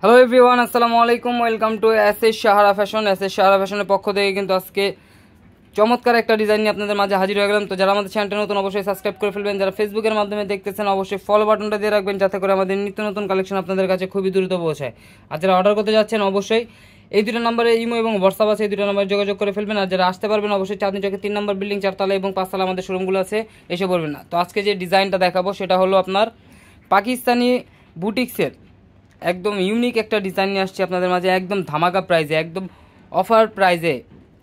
Hello everyone, আসসালামু আলাইকুম। Welcome to SS Sahara fashion. SS Sahara ফ্যাশনের পক্ষ থেকে কিন্তু আজকে চমৎকার একটা ডিজাইন নিয়ে আপনাদের মাঝে হাজির হয়ে গেলাম। তো যারা আমাদের চ্যানেলটা নতুন অবশ্যই সাবস্ক্রাইব করে ফেলবেন, যারা ফেসবুকের মাধ্যমে দেখতেছেন অবশ্যই ফলো বাটনটা দিয়ে রাখবেন, যাতে করে আমাদের নিত্য নতুন কালেকশন আপনাদের কাছে খুবই দ্রুত পৌঁছায়। আর যারা অর্ডার করতে যাচ্ছেন অবশ্যই এই দুটো নম্বরে ইমো এবং হোয়াটসঅ্যাপ আছে, এই দুটো নম্বরে যোগাযোগ করে ফেলবেন। আর যারা আসতে পারবেন অবশ্যই চাঁদনী চকে 3 নম্বর বিল্ডিং 4 তলা এবং 5 তলা আমাদের শোরুমগুলো আছে, এসে পড়বেন না। তো আজকে যে ডিজাইনটা দেখাবো সেটা হলো আপনার পাকিস্তানি বুটিক্সের একদম ইউনিক একটা ডিজাইন নিয়ে আসছি আপনাদের মাঝে, একদম ধামাকা প্রাইজে, একদম অফার প্রাইজে।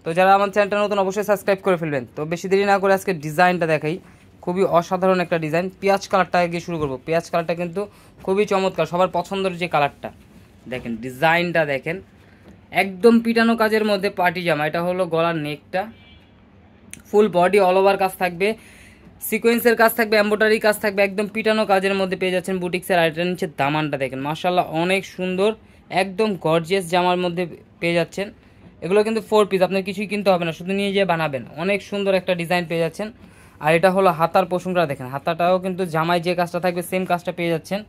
তো যারা আমার চ্যানেলটা নতুন অবশ্যই সাবস্ক্রাইব করে ফেলবেন। তো বেশি দেরি না করে আজকে ডিজাইনটা দেখাই। খুবই অসাধারণ একটা ডিজাইন। পেঁয়াজ কালারটা আগে শুরু করবো। পেঁয়াজ কালারটা কিন্তু খুবই চমৎকার, সবার পছন্দের যে কালারটা। দেখেন ডিজাইনটা দেখেন, একদম পিটানো কাজের মধ্যে পার্টি জামা। এটা হলো গলার নেকটা, ফুল বডি অল ওভার কাজ থাকবে, সিকোয়েন্সের কাজ থাকবে, এমব্রয়ডারি কাজ থাকবে, একদম পিটানো কাজের মধ্যে পেয়ে যাচ্ছেন বুটিক্সের। আর এটার নিচে দামানটা দেখেন, মাশাআল্লাহ অনেক সুন্দর, একদম গর্জিয়াস জামার মধ্যে পেয়ে যাচ্ছেন। এগুলো কিন্তু 4 পিস, আপনার কিছুই কিনতে হবে না, শুধু নিয়ে যেয়ে বানাবেন। অনেক সুন্দর একটা ডিজাইন পেয়ে যাচ্ছেন। আর এটা হলো হাতার পোষণটা দেখেন, হাতাটাও কিন্তু জামায় যে কাজটা থাকবে সেম কাজটা পেয়ে যাচ্ছেন।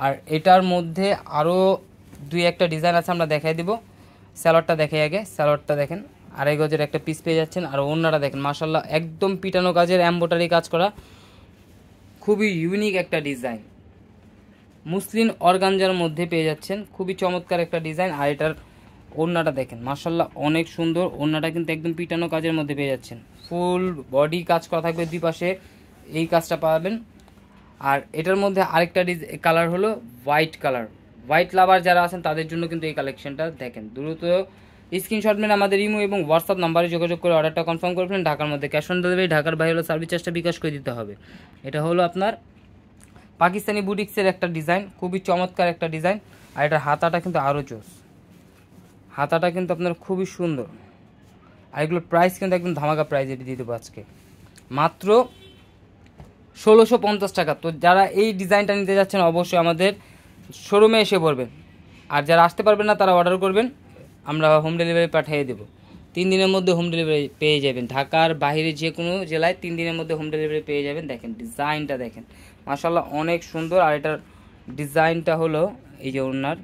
আর এটার মধ্যে আরও 2-1টা ডিজাইন আছে, আমরা দেখাই দিব। স্যালোয়ারটা দেখে আগে, স্যালোয়ারটা দেখেন, 2.5 গজের একটা পিস পেয়ে যাচ্ছেন। আর ওড়নাটা দেখেন, মাশাআল্লাহ একদম পিটানো কাজের এমব্রয়ডারি কাজ করা, খুবই ইউনিক একটা ডিজাইন। মুসলিম অর্গানজার মধ্যে পেয়ে যাচ্ছেন, খুবই চমৎকার একটা ডিজাইন। আর এটার ওড়নাটা দেখেন, মাশাআল্লাহ অনেক সুন্দর। ওড়নাটা কিন্তু একদম পিটানো কাজের মধ্যে পেয়ে যাচ্ছেন, ফুল বডি কাজ করা থাকবে, দুই পাশে এই কাজটা পাবেন। আর এটার মধ্যে আরেকটা কালার হলো হোয়াইট কালার। হোয়াইট লাভার যারা আছেন তাদের জন্য কিন্তু এই কালেকশনটা দেখেন। দ্রুত স্ক্রিনশট মেরে আমাদের ইমো এবং হোয়াটসঅ্যাপ নাম্বারে যোগাযোগ করে অর্ডারটা কনফার্ম করবেন। ঢাকার মধ্যে ক্যাশ অন ডেলিভারি, ঢাকার বাইরে হলো সার্ভিস চার্জটা বিকাশ করে দিতে হবে। এটা হলো আপনার পাকিস্তানি বুটিক্সের একটা ডিজাইন, খুবই চমৎকার একটা ডিজাইন। আর এটার হাতাটা কিন্তু আরও জোস, হাতাটা কিন্তু আপনার খুবই সুন্দর। আর এগুলোর প্রাইস কিন্তু একদম ধামাকা প্রাইস এটি দিয়ে দেবো আজকে মাত্র 1650 টাকা। তো যারা এই ডিজাইনটা নিতে যাচ্ছেন অবশ্যই আমাদের শোরুমে এসে পড়বেন। আর যারা আসতে পারবেন না তারা অর্ডার করবেন, আমরা হোম ডেলিভারি পাঠিয়ে দেবো। 3 দিনের মধ্যে হোম ডেলিভারি পেয়ে যাবেন। ঢাকার বাইরে যে কোনো জেলায় 3 দিনের মধ্যে হোম ডেলিভারি পেয়ে যাবেন। দেখেন ডিজাইনটা দেখেন, মাশাআল্লাহ অনেক সুন্দর। আর এটার ডিজাইনটা হলো এই যে ওনার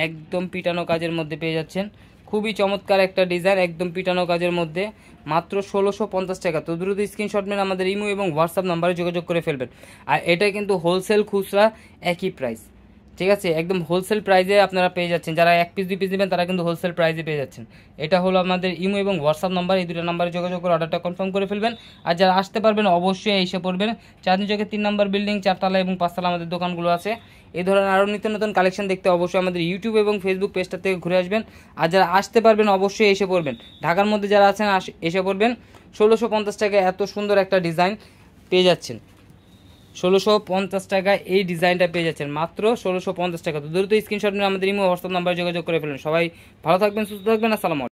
একদম পিটানো কাজের মধ্যে পেয়ে যাচ্ছেন, খুবই চমৎকার একটা ডিজাইন, একদম পিটানো কাজের মধ্যে মাত্র 1650 টাকা। তো দ্রুত স্ক্রিনশট মেরে আমাদের ইমো এবং হোয়াটসঅ্যাপ নাম্বারে যোগাযোগ করে ফেলবেন। আর এটা কিন্তু হোলসেল খুচরা একই প্রাইস, ঠিক আছে? একদম হোলসেল প্রাইসে আপনারা পেয়ে যাচ্ছেন। যারা 1 পিস 2 পিস নেবেন তারা কিন্তু হোলসেল প্রাইসে পেয়ে যাচ্ছেন। এটা হলো আমাদের ইমো এবং হোয়াটসঅ্যাপ নাম্বার, এই দুটো নাম্বারে যোগাযোগ করে অর্ডারটা কনফার্ম করে ফেলবেন। আর যারা আসতে পারবেন অবশ্যই এসে পড়বেন। চাঁদনী চকে 3 নম্বর বিল্ডিং 4 তলা এবং 5 তলা আমাদের দোকানগুলো আছে। এই ধরনের আরও নিত্য নতুন কালেকশন দেখতে অবশ্যই আমাদের ইউটিউব এবং ফেসবুক পেজটা থেকে ঘুরে আসবেন। আর যারা আসতে পারবেন অবশ্যই এসে পড়বেন। ঢাকার মধ্যে যারা আছেন এসে পড়বেন। 1650 টাকায় এত সুন্দর একটা ডিজাইন পেয়ে যাচ্ছেন। 1650 টাকায় এই ডিজাইনটা পেয়ে যাচ্ছেন মাত্র 1650 টাকা। তো দ্রুত স্ক্রিনশট নিয়ে আমাদের ইমো হোয়াটসঅ্যাপ নাম্বারে যোগাযোগ করে ফেলুন। সবাই ভালো থাকবেন, সুস্থ থাকবেন। আসসালামু আলাইকুম।